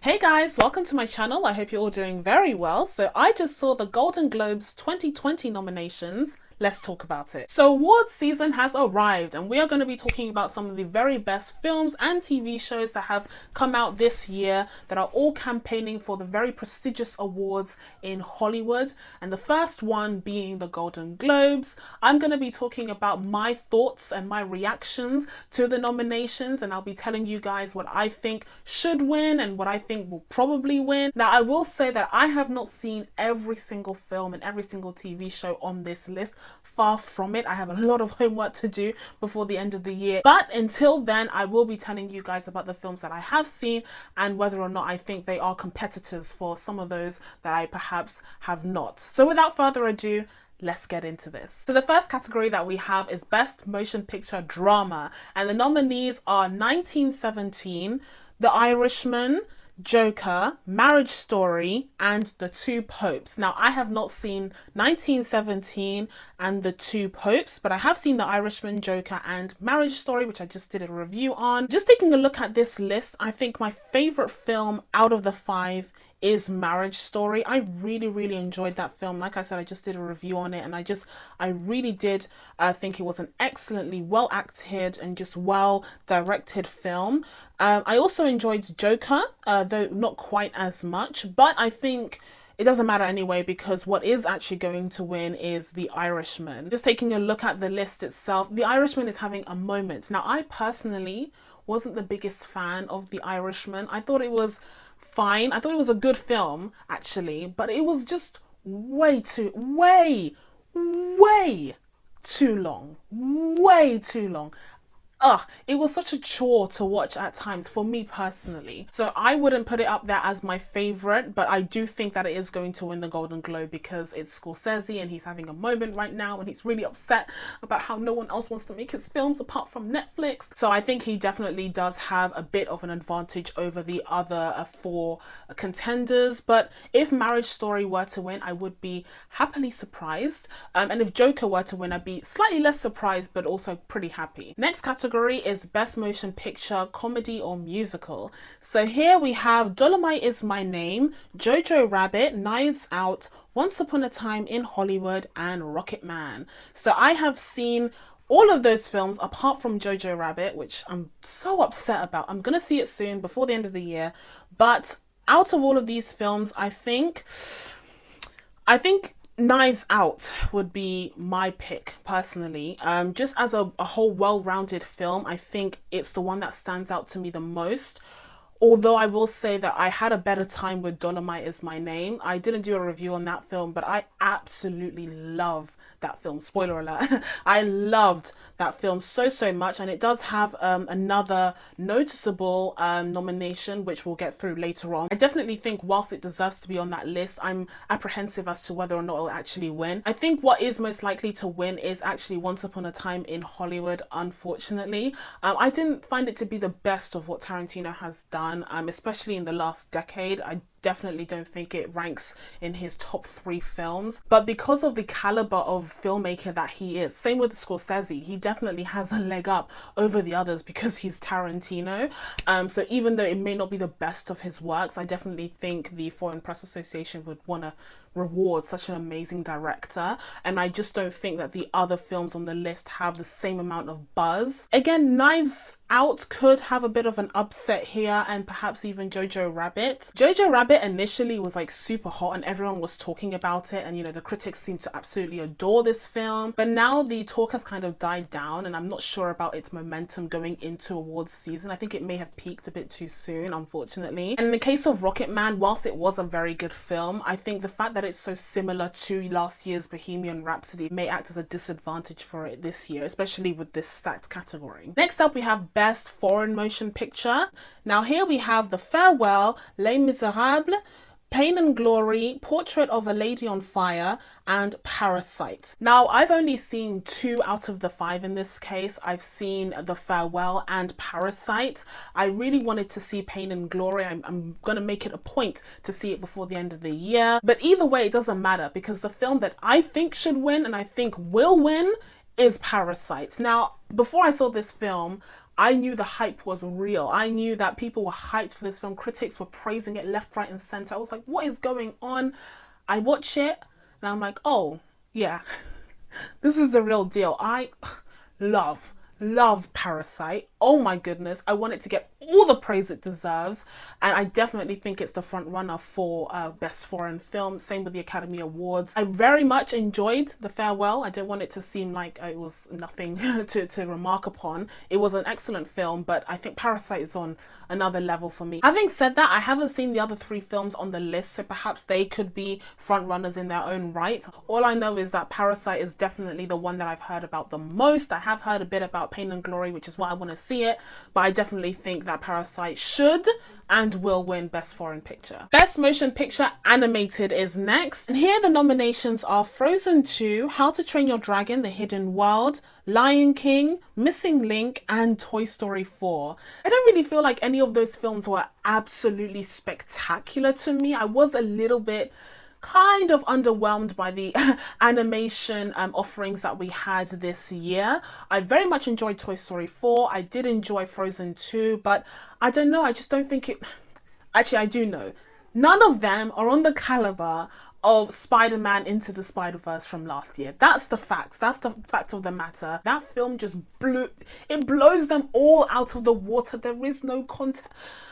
Hey guys, welcome to my channel. I hope you're all doing very well. So I just saw the Golden Globes 2020 nominations. Let's talk about it. So awards season has arrived and we are going to be talking about some of the very best films and TV shows that have come out this year that are all campaigning for the very prestigious awards in Hollywood. And the first one being the Golden Globes. I'm going to be talking about my thoughts and my reactions to the nominations, and I'll be telling you guys what I think should win and what I think will probably win. Now, I will say that I have not seen every single film and every single TV show on this list. Far from it. I have a lot of homework to do before the end of the year. But until then, I will be telling you guys about the films that I have seen and whether or not I think they are competitors for some of those that I perhaps have not. So without further ado, let's get into this. So the first category that we have is Best Motion Picture Drama, and the nominees are 1917, The Irishman, Joker, Marriage Story, and The Two Popes. Now, I have not seen 1917 and The Two Popes, but I have seen The Irishman, Joker, and Marriage Story, which I just did a review on. Just taking a look at this list, I think my favorite film out of the five is Marriage Story. I really enjoyed that film. Like I said, I just did a review on it, and I really did think it was an excellently well acted and just well directed film. I also enjoyed Joker, though not quite as much, but I think it doesn't matter anyway because what is actually going to win is The Irishman. Just taking a look at the list itself, The Irishman is having a moment. Now, I personally wasn't the biggest fan of The Irishman. I thought it was fine. I thought it was a good film, actually, but it was just way too long. Way too long. It was such a chore to watch at times for me personally. So I wouldn't put it up there as my favorite, but I do think that it is going to win the Golden Globe because it's Scorsese and he's having a moment right now and he's really upset about how no one else wants to make his films apart from Netflix. So I think he definitely does have a bit of an advantage over the other four contenders. But if Marriage Story were to win, I would be happily surprised. And if Joker were to win, I'd be slightly less surprised, but also pretty happy. Next category is Best Motion Picture, Comedy or Musical. So here we have Dolomite Is My Name, Jojo Rabbit, Knives Out, Once Upon a Time in Hollywood, and Rocket Man. So I have seen all of those films apart from Jojo Rabbit, which I'm so upset about. I'm gonna see it soon before the end of the year, but out of all of these films, I think Knives Out would be my pick personally. Just as a whole well-rounded film, I think it's the one that stands out to me the most. Although I will say that I had a better time with Dolomite Is My Name. I didn't do a review on that film, but I absolutely love that film. Spoiler alert. I loved that film so much, and it does have another noticeable nomination, which we'll get through later on. I definitely think whilst it deserves to be on that list, I'm apprehensive as to whether or not it'll actually win. I think what is most likely to win is actually Once Upon a Time in Hollywood, unfortunately. I didn't find it to be the best of what Tarantino has done, especially in the last decade. I definitely don't think it ranks in his top 3 films, but because of the caliber of filmmaker that he is, same with Scorsese, he definitely has a leg up over the others because he's Tarantino. So even though it may not be the best of his works, I definitely think the Foreign Press Association would want to reward such an amazing director, and I just don't think that the other films on the list have the same amount of buzz. Again, Knives Out could have a bit of an upset here, and perhaps even Jojo Rabbit. Jojo Rabbit initially was like super hot and everyone was talking about it, and you know, the critics seem to absolutely adore this film, but now the talk has kind of died down and I'm not sure about its momentum going into awards season. I think it may have peaked a bit too soon, unfortunately. And in the case of Rocket Man, whilst it was a very good film, I think the fact that it's so similar to last year's Bohemian Rhapsody may act as a disadvantage for it this year, especially with this stacked category. Next up, we have Best Foreign Motion Picture. Now here we have The Farewell, Les Miserables, Pain and Glory, Portrait of a Lady on Fire, and Parasite. Now, I've only seen 2 out of the 5 in this case. I've seen The Farewell and Parasite. I really wanted to see Pain and Glory. I'm gonna make it a point to see it before the end of the year. But either way, it doesn't matter because the film that I think should win and I think will win is Parasite. Now, before I saw this film, I knew the hype was real. I knew that people were hyped for this film. Critics were praising it left, right, and center. I was like, what is going on? I watch it and I'm like, oh, yeah, this is the real deal. I love, love Parasite. Oh my goodness. I want it to get all the praise it deserves. And I definitely think it's the front runner for Best Foreign Film. Same with the Academy Awards. I very much enjoyed The Farewell. I don't want it to seem like it was nothing to remark upon. It was an excellent film, but I think Parasite is on another level for me. Having said that, I haven't seen the other three films on the list, so perhaps they could be front runners in their own right. All I know is that Parasite is definitely the one that I've heard about the most. I have heard a bit about Pain and Glory, which is why I want to see it, but I definitely think that Parasite should and will win Best Foreign Picture. Best Motion Picture Animated is next. And here the nominations are Frozen 2, How to Train Your Dragon, The Hidden World, Lion King, Missing Link, and Toy Story 4. I don't really feel like any of those films were absolutely spectacular to me. I was a little bit kind of underwhelmed by the animation offerings that we had this year. I very much enjoyed Toy Story 4. I did enjoy Frozen 2, but I don't know, I just don't think it... Actually, I do know. None of them are on the caliber of Spider-Man Into the Spider-Verse from last year. That's the facts. That's the fact of the matter. That film just blows them all out of the water. There is no content.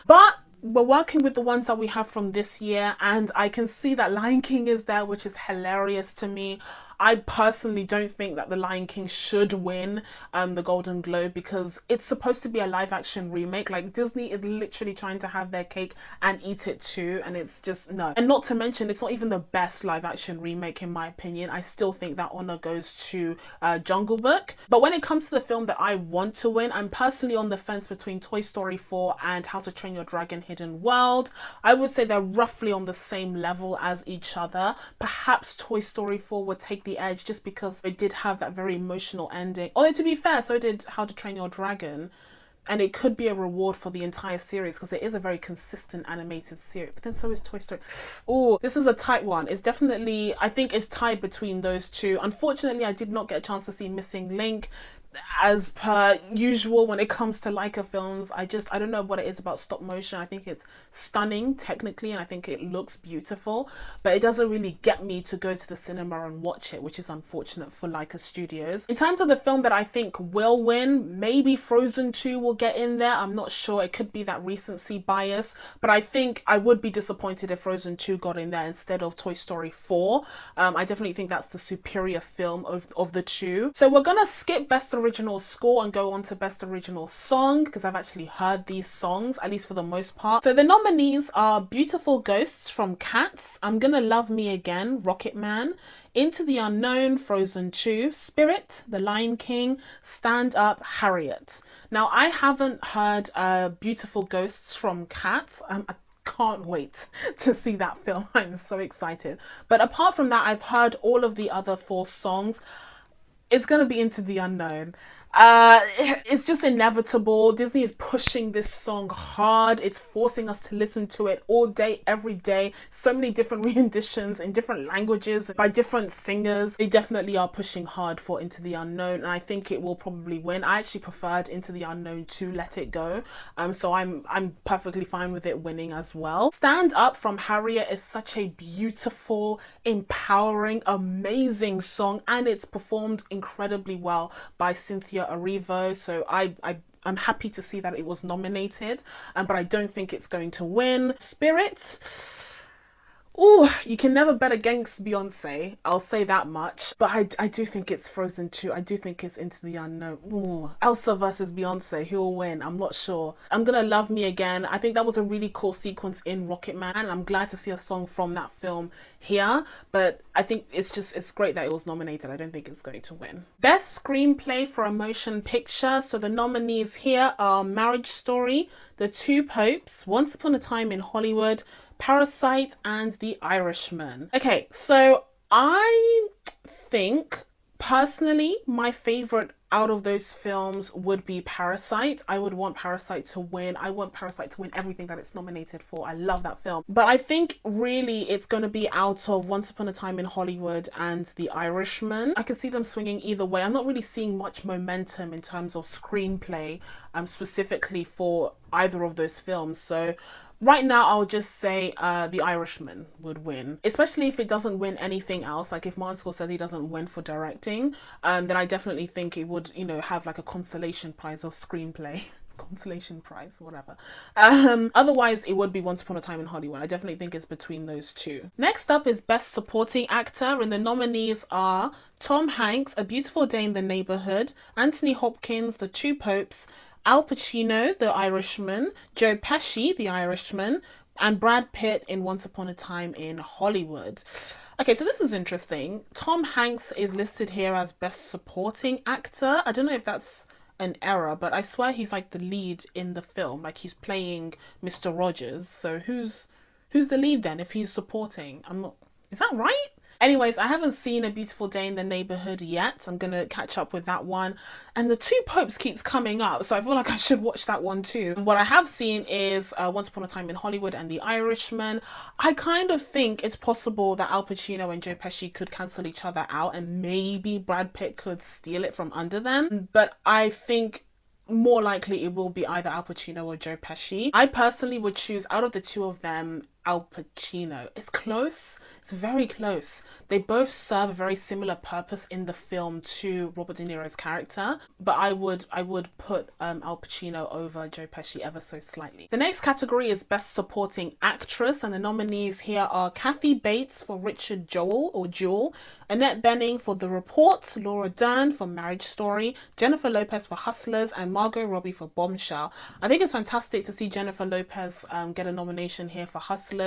But we're working with the ones that we have from this year, and I can see that Lion King is there, which is hilarious to me. I personally don't think that The Lion King should win the Golden Globe because it's supposed to be a live action remake. Like, Disney is literally trying to have their cake and eat it too, and it's just no. And not to mention, it's not even the best live action remake in my opinion. I still think that honor goes to Jungle Book. But when it comes to the film that I want to win, I'm personally on the fence between Toy Story 4 and How to Train Your Dragon Hidden World. I would say they're roughly on the same level as each other. Perhaps Toy Story 4 would take the edge just because it did have that very emotional ending. Although to be fair, so did How to Train Your Dragon, and it could be a reward for the entire series because it is a very consistent animated series. But then so is Toy Story. Oh, this is a tight one. It's definitely, I think it's tied between those two. Unfortunately, I did not get a chance to see Missing Link. As per usual when it comes to Leica films, I don't know what it is about stop motion. I think it's stunning technically and I think it looks beautiful, but it doesn't really get me to go to the cinema and watch it, which is unfortunate for Leica Studios. In terms of the film that I think will win, maybe Frozen 2 will get in there. I'm not sure. It could be that recency bias, but I think I would be disappointed if Frozen 2 got in there instead of Toy Story 4. I definitely think that's the superior film of the two. So we're gonna skip Best Original Score and go on to Best Original Song because I've actually heard these songs, at least for the most part. So the nominees are Beautiful Ghosts from Cats, I'm Gonna Love Me Again, Rocketman, Into the Unknown, Frozen 2, Spirit, The Lion King, Stand Up, Harriet. Now I haven't heard Beautiful Ghosts from Cats. I can't wait to see that film. I'm so excited. But apart from that, I've heard all of the other 4 songs. It's going to be Into the Unknown. It's just inevitable. Disney is pushing this song hard. It's forcing us to listen to it all day, every day. So many different renditions in different languages by different singers. They definitely are pushing hard for Into the Unknown, and I think it will probably win. I actually preferred Into the Unknown to Let It Go, so I'm perfectly fine with it winning as well. Stand Up from Harriet is such a beautiful, empowering, amazing song, and it's performed incredibly well by Cynthia Erivo, so I'm happy to see that it was nominated, but I don't think it's going to win. Spirit, oh, you can never bet against Beyonce, I'll say that much, but I do think it's Frozen 2. I do think it's Into the Unknown. Ooh, Elsa versus Beyonce, who will win? I'm not sure. I'm Gonna Love Me Again. I think that was a really cool sequence in Rocketman, and I'm glad to see a song from that film here, but I think it's great that it was nominated. I don't think it's going to win. Best Screenplay for a Motion Picture. So the nominees here are Marriage Story, The Two Popes, Once Upon a Time in Hollywood, Parasite, and The Irishman. Okay, so I think Personally, my favorite out of those films would be Parasite. I would want Parasite to win. I want Parasite to win everything that it's nominated for. I love that film. But I think really it's going to be out of Once Upon a Time in Hollywood and The Irishman. I can see them swinging either way. I'm not really seeing much momentum in terms of screenplay, specifically for either of those films. So right now, I'll just say The Irishman would win, especially if it doesn't win anything else. Like if Martin Scorsese doesn't win for directing, then I definitely think it would, have like a consolation prize of screenplay. Consolation prize, whatever. Otherwise, it would be Once Upon a Time in Hollywood. I definitely think it's between those two. Next up is Best Supporting Actor, and the nominees are Tom Hanks, A Beautiful Day in the Neighborhood, Anthony Hopkins, The Two Popes, Al Pacino, The Irishman, Joe Pesci, The Irishman, and Brad Pitt in Once Upon a Time in Hollywood. Okay, so this is interesting. Tom Hanks is listed here as Best Supporting Actor. I don't know if that's an error, but I swear he's like the lead in the film. Like he's playing Mr. Rogers. So who's the lead then if he's supporting? I'm not. Is that right? Anyways, I haven't seen A Beautiful Day in the Neighborhood yet. I'm going to catch up with that one. And The Two Popes keeps coming up, so I feel like I should watch that one too. What I have seen is Once Upon a Time in Hollywood and The Irishman. I kind of think it's possible that Al Pacino and Joe Pesci could cancel each other out and maybe Brad Pitt could steal it from under them. But I think more likely it will be either Al Pacino or Joe Pesci. I personally would choose out of the two of them Al Pacino. It's close. It's very close. They both serve a very similar purpose in the film to Robert De Niro's character, but I would put Al Pacino over Joe Pesci ever so slightly. The next category is Best Supporting Actress, and the nominees here are Kathy Bates for Richard Jewell, Annette Bening for The Report, Laura Dern for Marriage Story, Jennifer Lopez for Hustlers, and Margot Robbie for Bombshell. I think it's fantastic to see Jennifer Lopez get a nomination here for Hustlers.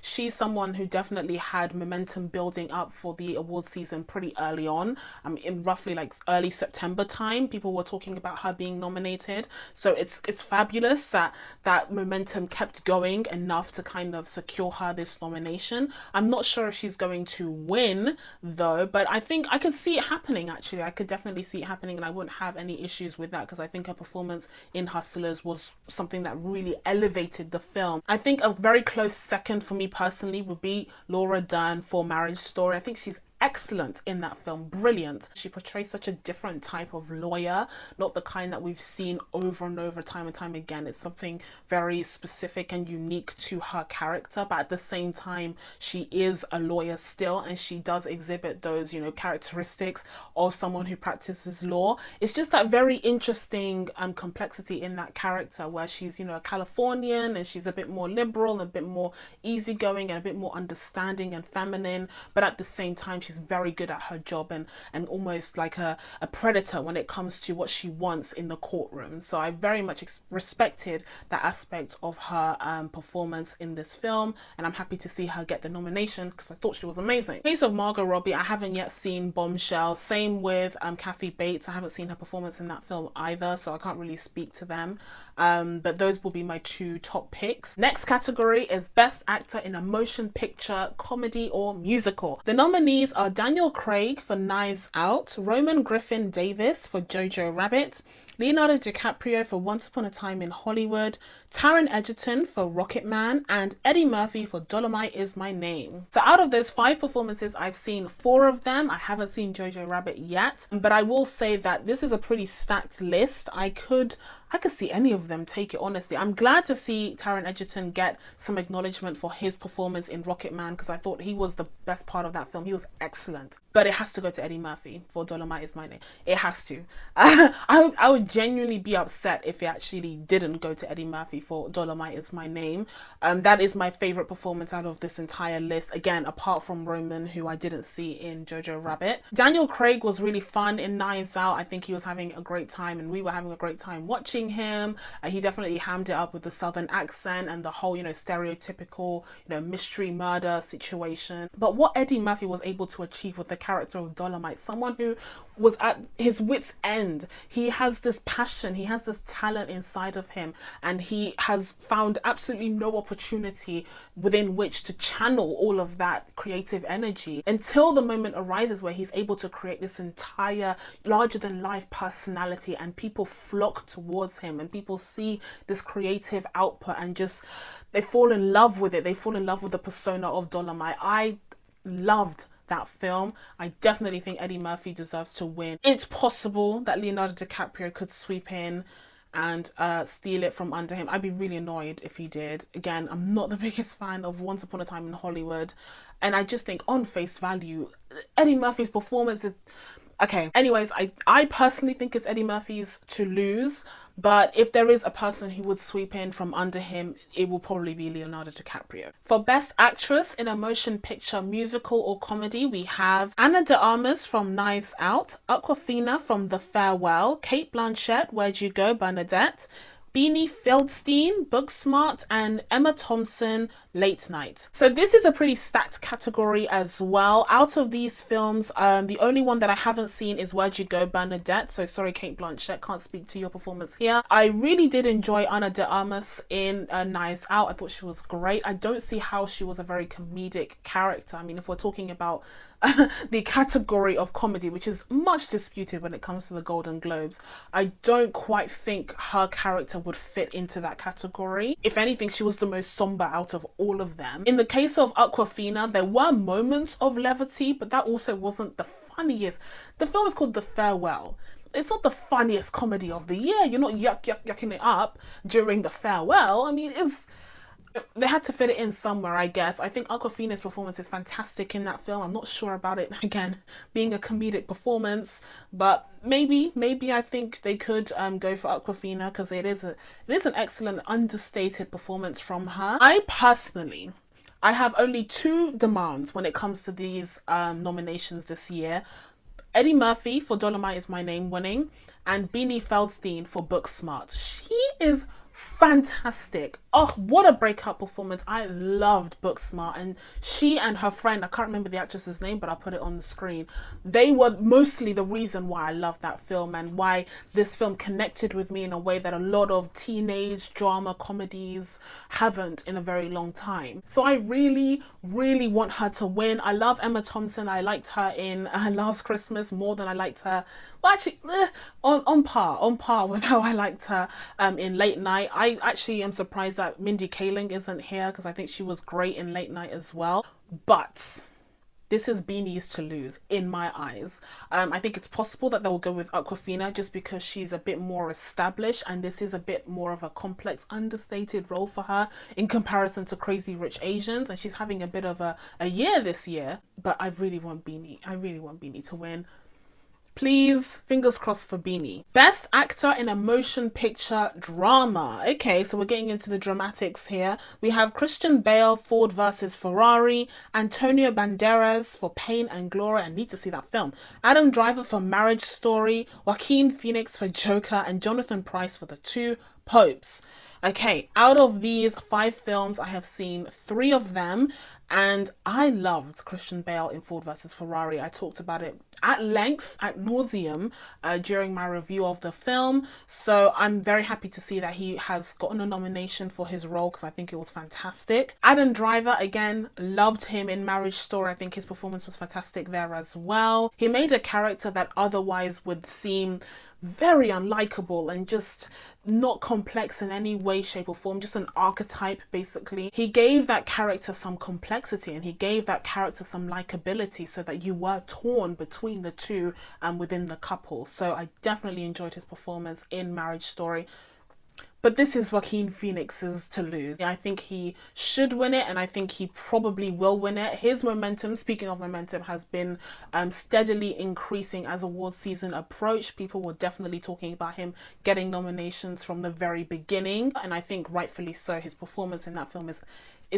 She's someone who definitely had momentum building up for the award season pretty early on. In roughly like early September time, people were talking about her being nominated. So it's fabulous that that momentum kept going enough to kind of secure her this nomination. I'm not sure if she's going to win though, but I think I could see it happening actually. I could definitely see it happening and I wouldn't have any issues with that because I think her performance in Hustlers was something that really elevated the film. I think a very close second for me personally would be Laura Dern for Marriage Story. I think she's excellent in that film, brilliant. She portrays such a different type of lawyer, not the kind that we've seen over and over time and time again. It's something very specific and unique to her character, but at the same time she is a lawyer still and she does exhibit those, characteristics of someone who practices law. It's just that very interesting complexity in that character where she's, a Californian and she's a bit more liberal and a bit more easygoing and a bit more understanding and feminine, but at the same time she's very good at her job and almost like a predator when it comes to what she wants in the courtroom. So I very much respected that aspect of her performance in this film, and I'm happy to see her get the nomination because I thought she was amazing. In the case of Margot Robbie, I haven't yet seen Bombshell. Same with Kathy Bates. I haven't seen her performance in that film either, so I can't really speak to them. But those will be my two top picks. Next category is Best Actor in a Motion Picture, Comedy or Musical. The nominees are Daniel Craig for Knives Out, Roman Griffin Davis for Jojo Rabbit, Leonardo DiCaprio for Once Upon a Time in Hollywood, Taron Egerton for Rocketman, and Eddie Murphy for Dolomite Is My Name. So out of those 5 performances, I've seen 4 of them. I haven't seen Jojo Rabbit yet, but I will say that this is a pretty stacked list. I could see any of them take it, honestly. I'm glad to see Taron Egerton get some acknowledgement for his performance in Rocketman because I thought he was the best part of that film. He was excellent. But it has to go to Eddie Murphy for Dolomite Is My Name. It has to. I would genuinely be upset if it actually didn't go to Eddie Murphy for Dolomite Is My Name. That is my favorite performance out of this entire list. Again, apart from Roman, who I didn't see in Jojo Rabbit. Daniel Craig was really fun in Knives Out. I think he was having a great time and we were having a great time watching him. He definitely hammed it up with the southern accent and the whole, stereotypical, mystery murder situation. But what Eddie Murphy was able to achieve with the character of Dolomite, someone who was at his wit's end. He has this passion, he has this talent inside of him, and he has found absolutely no opportunity within which to channel all of that creative energy until the moment arises where he's able to create this entire larger than life personality, and people flock towards him and people see this creative output and just they fall in love with it. They fall in love with the persona of Dolomite. I loved that film. I definitely think Eddie Murphy deserves to win. It's possible that Leonardo DiCaprio could sweep in and steal it from under him. I'd be really annoyed if he did. Again, I'm not the biggest fan of Once Upon a Time in Hollywood, and I just think on face value, Eddie Murphy's performance is okay. Anyways, I personally think it's Eddie Murphy's to lose, but if there is a person who would sweep in from under him, it will probably be Leonardo DiCaprio. For Best Actress in a Motion Picture, Musical or Comedy, we have Ana de Armas from Knives Out, Awkwafina from The Farewell, Cate Blanchett, Where'd You Go, Bernadette, Beanie Feldstein, Booksmart, and Emma Thompson, Late Night. So this is a pretty stacked category as well. Out of these films, the only one that I haven't seen is Where'd You Go, Bernadette. So sorry, Cate Blanchett, can't speak to your performance here. I really did enjoy Ana de Armas in Knives Out. I thought she was great. I don't see how she was a very comedic character. I mean, if we're talking about the category of comedy, which is much disputed when it comes to the Golden Globes, I don't quite think her character would fit into that category. If anything, she was the most somber out of all of them. In the case of Awkwafina, there were moments of levity, but that also wasn't the funniest. The film is called The Farewell. It's not the funniest comedy of the year. You're not yucking it up during The Farewell. I mean, they had to fit it in somewhere, I guess. I think Awkwafina's performance is fantastic in that film. I'm not sure about it, again, being a comedic performance, but maybe I think they could go for Awkwafina, because it is an excellent understated performance from her. I have only two demands when it comes to these nominations this year. Eddie Murphy for Dolomite Is My Name winning, and Beanie Feldstein for Booksmart. She is fantastic. Oh, what a breakout performance. I loved Booksmart, and she and her friend, I can't remember the actress's name, but I'll put it on the screen. They were mostly the reason why I loved that film and why this film connected with me in a way that a lot of teenage drama comedies haven't in a very long time. So I really want her to win. I love Emma Thompson. I liked her in Last Christmas more than I liked her, well, actually on par with how I liked her in Late Night. I actually am surprised that Mindy Kaling isn't here, because I think she was great in Late Night as well. But this is Beanie's to lose in my eyes. I think it's possible that they'll go with Awkwafina just because she's a bit more established, and this is a bit more of a complex, understated role for her in comparison to Crazy Rich Asians, and she's having a bit of a year this year. But I really want Beanie. I really want Beanie to win. Please, fingers crossed for Beanie. Best Actor in a Motion Picture Drama. Okay, so we're getting into the dramatics here. We have Christian Bale, Ford versus Ferrari, Antonio Banderas for Pain and Glory. I need to see that film. Adam Driver for Marriage Story, Joaquin Phoenix for Joker, and Jonathan Pryce for The Two Popes. Okay, out of these 5 films, I have seen 3 of them, and I loved Christian Bale in Ford versus Ferrari. I talked about it at length, at nauseum, during my review of the film, so I'm very happy to see that he has gotten a nomination for his role, because I think it was fantastic. Adam Driver, again, loved him in Marriage Story. I think his performance was fantastic there as well. He made a character that otherwise would seem very unlikable and just not complex in any way, shape or form, just an archetype basically. He gave that character some complexity, and he gave that character some likability, so that you were torn between the two and within the couple. So I definitely enjoyed his performance in Marriage Story. But this is Joaquin Phoenix's to lose. I think he should win it, and I think he probably will win it. His momentum, speaking of momentum, has been steadily increasing as awards season approached. People were definitely talking about him getting nominations from the very beginning, and I think rightfully so. His performance in that film is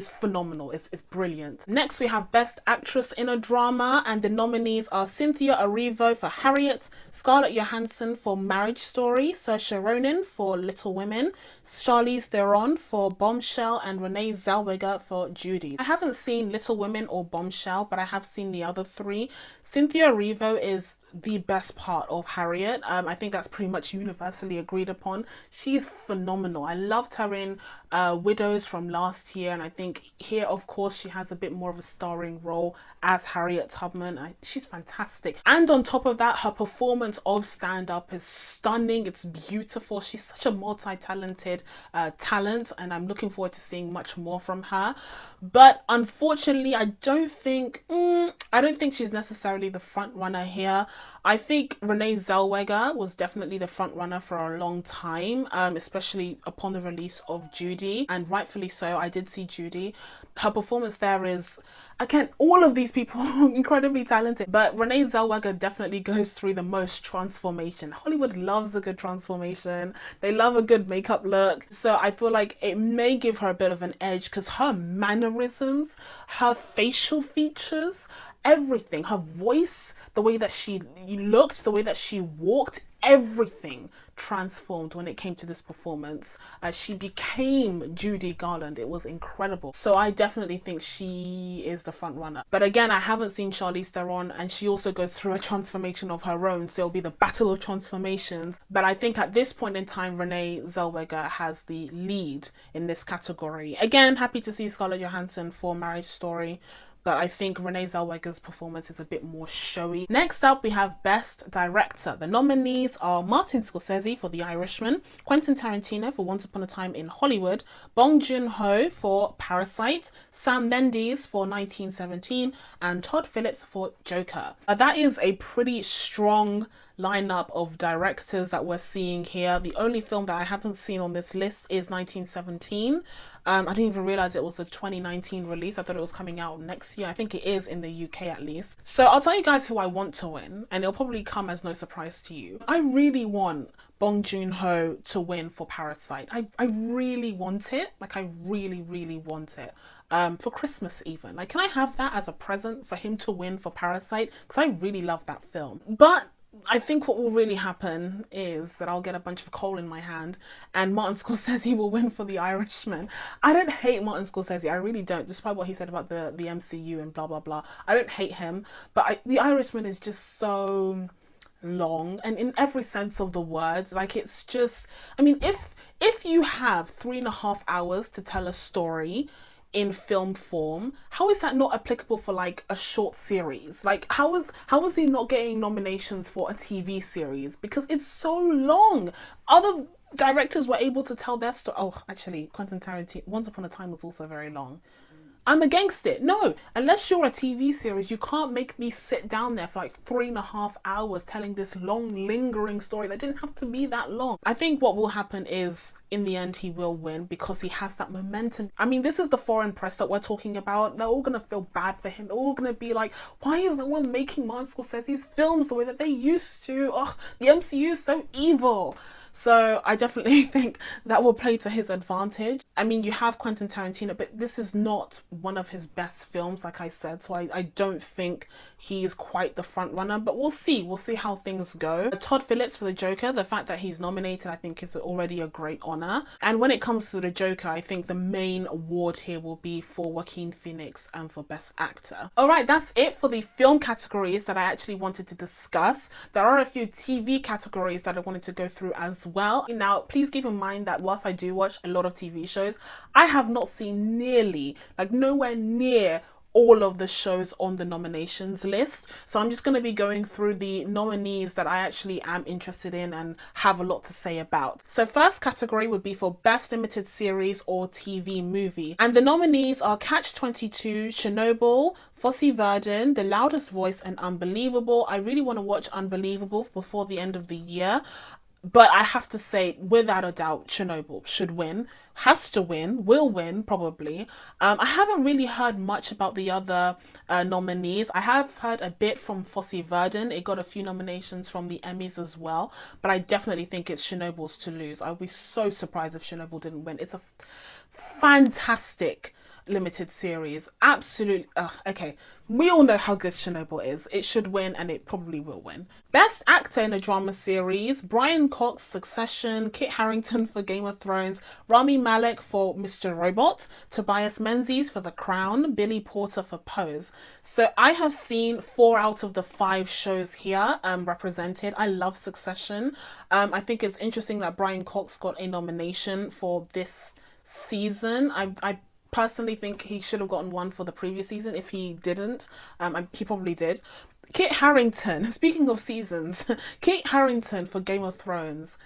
phenomenal, is brilliant. Next we have Best Actress in a Drama, and the nominees are Cynthia Erivo for Harriet, Scarlett Johansson for Marriage Story, Saoirse Ronan for Little Women, Charlize Theron for Bombshell, and Renee Zellweger for Judy. I haven't seen Little Women or Bombshell, but I have seen the other 3. Cynthia Erivo is the best part of Harriet. I think that's pretty much universally agreed upon. She's phenomenal. I loved her in Widows from last year, and I think here, of course, she has a bit more of a starring role as Harriet Tubman. She's fantastic. And on top of that, her performance of stand up is stunning. It's beautiful. She's such a multi-talented talent, and I'm looking forward to seeing much more from her. But unfortunately, I don't think she's necessarily the front runner here. I think Renee Zellweger was definitely the front runner for a long time, especially upon the release of Judy, and rightfully so. I did see Judy. Her performance there is, again, all of these people are incredibly talented, but Renee Zellweger definitely goes through the most transformation. Hollywood loves a good transformation. They love a good makeup look. So I feel like it may give her a bit of an edge because her mannerisms, her facial features, everything, her voice, the way that she looked, the way that she walked, everything transformed when it came to this performance. She became Judy Garland. It was incredible. So I definitely think she is the front runner. But again, I haven't seen Charlize Theron, and she also goes through a transformation of her own. So it'll be the battle of transformations. But I think at this point in time, Renee Zellweger has the lead in this category. Again, happy to see Scarlett Johansson for Marriage Story, but I think Renee Zellweger's performance is a bit more showy. Next up, we have Best Director. The nominees are Martin Scorsese for The Irishman, Quentin Tarantino for Once Upon a Time in Hollywood, Bong Joon-ho for Parasite, Sam Mendes for 1917, and Todd Phillips for Joker. That is a pretty strong lineup of directors that we're seeing here. The only film that I haven't seen on this list is 1917. I didn't even realize it was a 2019 release. I thought it was coming out next year. I think it is in the UK at least. So I'll tell you guys who I want to win, and it'll probably come as no surprise to you. I really want Bong Joon-ho to win for Parasite. I really want it. Like, I really, really want it. For Christmas even. Like, can I have that as a present for him to win for Parasite? Because I really love that film. But I think what will really happen is that I'll get a bunch of coal in my hand and Martin Scorsese will win for The Irishman. I don't hate Martin Scorsese, I really don't, despite what he said about the MCU and blah blah blah. I don't hate him, but The Irishman is just so long, and in every sense of the words. Like, it's just, I mean, if you have 3.5 hours to tell a story in film form, how is that not applicable for like a short series? Like, how is he not getting nominations for a TV series? Because it's so long. Other directors were able to tell their story. Oh, actually, Quentin Tarantino, Once Upon a Time was also very long. I'm against it. No, unless you're a TV series, you can't make me sit down there for like 3.5 hours telling this long, lingering story that didn't have to be that long. I think what will happen is, in the end, he will win because he has that momentum. I mean, this is the foreign press that we're talking about. They're all going to feel bad for him. They're all going to be like, why is no one making Martin Scorsese's films the way that they used to? Ugh, the MCU is so evil. So I definitely think that will play to his advantage. I mean, you have Quentin Tarantino, but this is not one of his best films, like I said. So I don't think he is quite the front runner, but we'll see. We'll see how things go. Todd Phillips for the Joker, the fact that he's nominated, I think is already a great honor. And when it comes to the Joker, I think the main award here will be for Joaquin Phoenix and for Best Actor. All right, that's it for the film categories that I actually wanted to discuss. There are a few TV categories that I wanted to go through as well. Now, please keep in mind that whilst I do watch a lot of TV shows, I have not seen nearly, like nowhere near all of the shows on the nominations list. So I'm just going to be going through the nominees that I actually am interested in and have a lot to say about. So first category would be for Best Limited Series or TV Movie. And the nominees are Catch-22, Chernobyl, Fosse Verdon, The Loudest Voice, and Unbelievable. I really want to watch Unbelievable before the end of the year. But I have to say, without a doubt, Chernobyl should win, has to win, will win, probably. I haven't really heard much about the other nominees. I have heard a bit from Fosse Verdon. It got a few nominations from the Emmys as well. But I definitely think it's Chernobyl's to lose. I would be so surprised if Chernobyl didn't win. It's a fantastic limited series. Absolutely. Okay. We all know how good Chernobyl is. It should win and it probably will win. Best actor in a drama series: Brian Cox, Succession; Kit Harington for Game of Thrones; Rami Malek for Mr. Robot; Tobias Menzies for The Crown; Billy Porter for Pose. So I have seen 4 out of the 5 shows here represented. I love Succession. I think it's interesting that Brian Cox got a nomination for this season. I personally think he should have gotten one for the previous season if he didn't. He probably did. Kit Harington, speaking of seasons, Kit Harington for Game of Thrones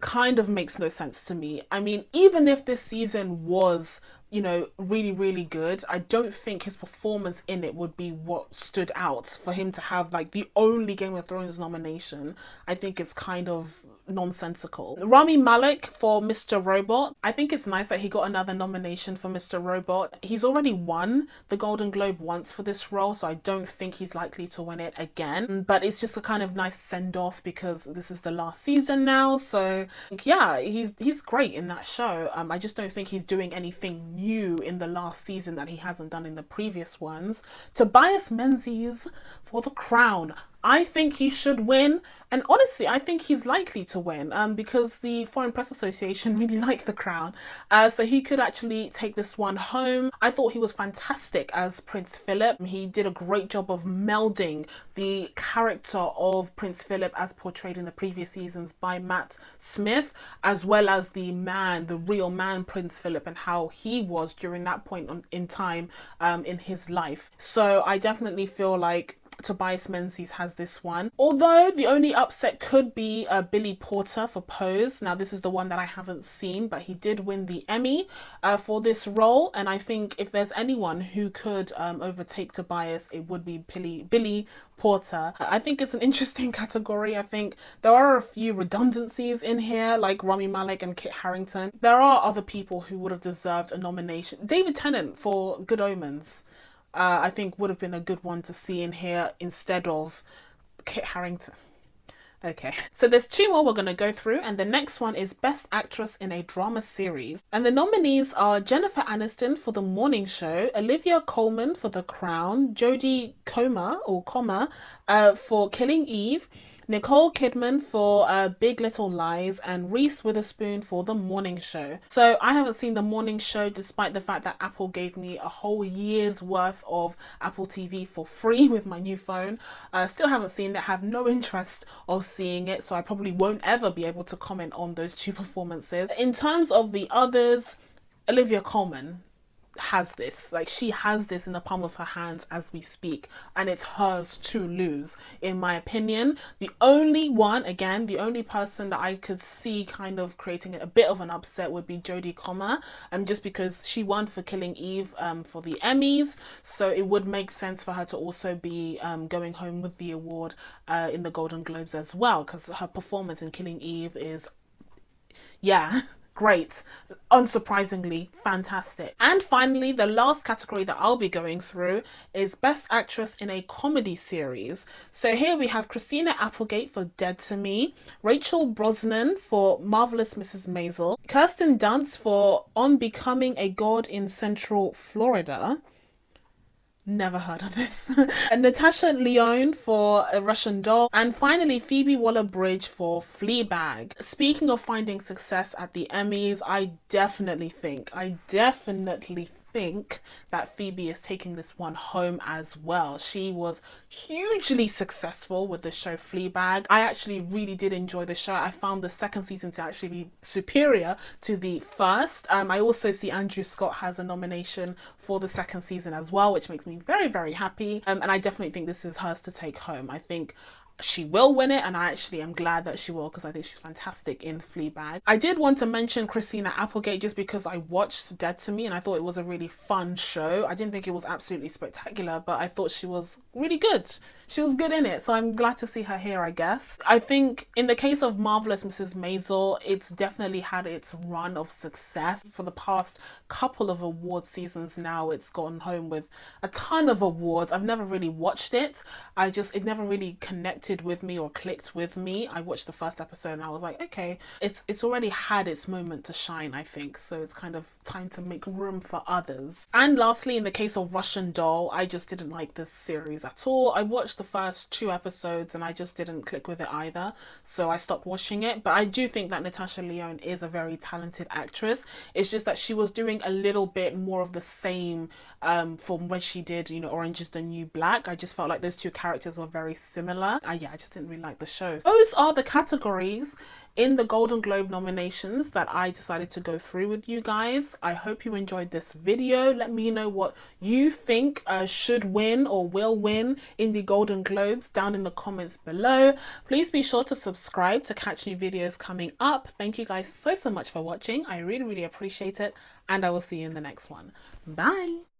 kind of makes no sense to me. I mean, even if this season was, really, really good, I don't think his performance in it would be what stood out for him to have like the only Game of Thrones nomination. I think it's kind of nonsensical. Rami Malek for Mr. Robot. I think it's nice that he got another nomination for Mr. Robot. He's already won the Golden Globe once for this role, so I don't think he's likely to win it again. But it's just a kind of nice send off because this is the last season now. So yeah, he's great in that show. I just don't think he's doing anything new in the last season that he hasn't done in the previous ones. Tobias Menzies for The Crown. I think he should win, and honestly, I think he's likely to win because the Foreign Press Association really like The Crown, so he could actually take this one home. I thought he was fantastic as Prince Philip. He did a great job of melding the character of Prince Philip as portrayed in the previous seasons by Matt Smith, as well as the real man Prince Philip, and how he was during that point in time in his life. So I definitely feel like Tobias Menzies has this one. Although the only upset could be Billy Porter for Pose. Now this is the one that I haven't seen, but he did win the Emmy for this role, and I think if there's anyone who could overtake Tobias, it would be Billy Porter. I think it's an interesting category. I think there are a few redundancies in here, like Rami Malek and Kit Harington. There are other people who would have deserved a nomination. David Tennant for Good Omens, I think would have been a good one to see in here instead of Kit Harington. Okay, so there's 2 more we're going to go through, and the next one is Best Actress in a Drama Series. And the nominees are Jennifer Aniston for The Morning Show, Olivia Colman for The Crown, Jodie Comer for Killing Eve, Nicole Kidman for Big Little Lies, and Reese Witherspoon for The Morning Show. So I haven't seen The Morning Show, despite the fact that Apple gave me a whole year's worth of Apple TV for free with my new phone. Still haven't seen it, have no interest of seeing it, so I probably won't ever be able to comment on those 2 performances. In terms of the others, Olivia Colman has this. Like, she has this in the palm of her hands as we speak, and it's hers to lose, in my opinion. The only person that I could see kind of creating a bit of an upset would be Jodie Comer, just because she won for Killing Eve for the Emmys, so it would make sense for her to also be going home with the award in the Golden Globes as well, because her performance in Killing Eve is, yeah, great. Unsurprisingly, fantastic. And finally, the last category that I'll be going through is Best Actress in a Comedy Series. So here we have Christina Applegate for Dead to Me, Rachel Brosnan for Marvelous Mrs. Maisel, Kirsten Dunst for On Becoming a God in Central Florida. Never heard of this. And Natasha Lyonne for A Russian Doll. And finally, Phoebe Waller-Bridge for Fleabag. Speaking of finding success at the Emmys, I definitely think that Phoebe is taking this one home as well. She was hugely successful with the show Fleabag. I actually really did enjoy the show. I found the second season to actually be superior to the first. I also see Andrew Scott has a nomination for the second season as well, which makes me very, very happy. And I definitely think this is hers to take home. I think she will win it, and I actually am glad that she will, because I think she's fantastic in Fleabag. I did want to mention Christina Applegate just because I watched Dead to Me and I thought it was a really fun show. I didn't think it was absolutely spectacular, but I thought she was really good. She was good in it, so I'm glad to see her here, I guess. I think in the case of Marvelous Mrs. Maisel, it's definitely had its run of success. For the past couple of award seasons now, it's gone home with a ton of awards. I've never really watched it. It never really connected connected with me or clicked with me. I watched the first episode and I was like, okay, it's already had its moment to shine, I think. So it's kind of time to make room for others. And lastly, in the case of Russian Doll, I just didn't like this series at all. I watched the first 2 episodes and I just didn't click with it either. So I stopped watching it. But I do think that Natasha Lyonne is a very talented actress. It's just that she was doing a little bit more of the same from when she did, Orange is the New Black. I just felt like those two characters were very similar. Yeah, I just didn't really like the shows. Those are the categories in the Golden Globe nominations that I decided to go through with you guys. I hope you enjoyed this video. Let me know what you think should win or will win in the Golden Globes down in the comments below. Please be sure to subscribe to catch new videos coming up. Thank you guys so much for watching. I really appreciate it, and I will see you in the next one. Bye.